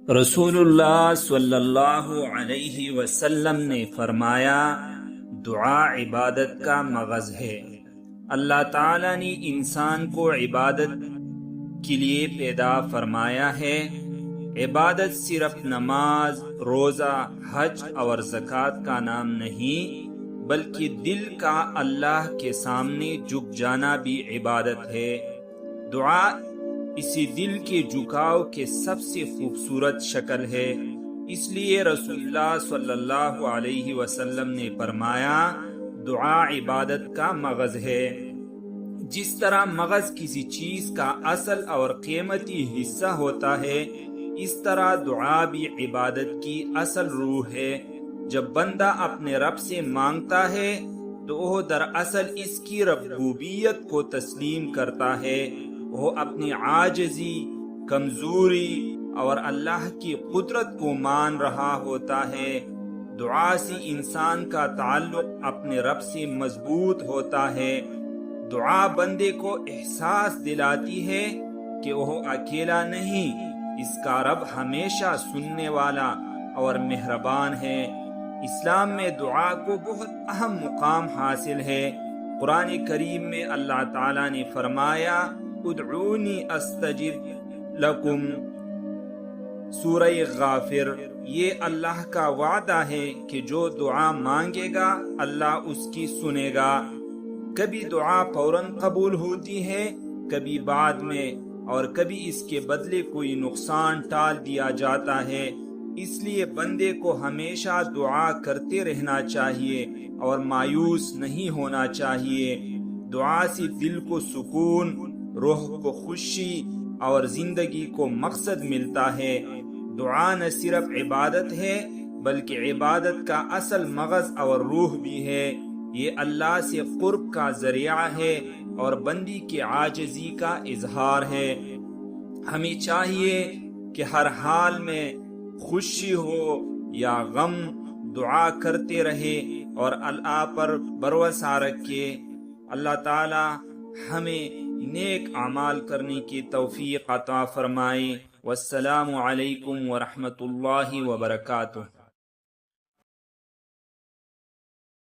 رسول اللہ صلی اللہ علیہ وسلم نے فرمایا، دعا عبادت کا مغز ہے۔ اللہ تعالیٰ نے انسان کو عبادت کے لیے پیدا فرمایا ہے۔ عبادت صرف نماز، روزہ، حج اور زکوٰۃ کا نام نہیں، بلکہ دل کا اللہ کے سامنے جھک جانا بھی عبادت ہے۔ دعا اسی دل کے جھکاؤ کے سب سے خوبصورت شکل ہے۔ اس لیے رسول اللہ صلی اللہ علیہ وسلم نے فرمایا، دعا عبادت کا مغز ہے۔ جس طرح مغز کسی چیز کا اصل اور قیمتی حصہ ہوتا ہے، اس طرح دعا بھی عبادت کی اصل روح ہے۔ جب بندہ اپنے رب سے مانگتا ہے تو وہ دراصل اس کی ربوبیت کو تسلیم کرتا ہے۔ وہ اپنی عاجزی، کمزوری اور اللہ کی قدرت کو مان رہا ہوتا ہے۔ دعا سے انسان کا تعلق اپنے رب سے مضبوط ہوتا ہے۔ دعا بندے کو احساس دلاتی ہے کہ وہ اکیلا نہیں، اس کا رب ہمیشہ سننے والا اور مہربان ہے۔ اسلام میں دعا کو بہت اہم مقام حاصل ہے۔ قرآن کریم میں اللہ تعالیٰ نے فرمایا، ادعونی استجب لکم، سورہ غافر۔ یہ اللہ کا وعدہ ہے کہ جو دعا مانگے گا اللہ اس کی سنے گا۔ کبھی دعا فوراً قبول ہوتی ہے، کبھی بعد میں، اور کبھی اس کے بدلے کوئی نقصان ٹال دیا جاتا ہے۔ اس لیے بندے کو ہمیشہ دعا کرتے رہنا چاہیے اور مایوس نہیں ہونا چاہیے۔ دعا سے دل کو سکون، روح کو خوشی اور زندگی کو مقصد ملتا ہے۔ دعا نہ صرف عبادت ہے بلکہ عبادت کا اصل مغز اور روح بھی ہے۔ یہ اللہ سے قرب کا ذریعہ ہے اور بندی کی عاجزی کا اظہار ہے۔ ہمیں چاہیے کہ ہر حال میں، خوشی ہو یا غم، دعا کرتے رہے اور اللہ پر بھروسہ رکھے۔ اللہ تعالی ہمیں نیک اعمال کرنے کی توفیق عطا فرمائے۔ والسلام علیکم ورحمۃ اللہ وبرکاتہ۔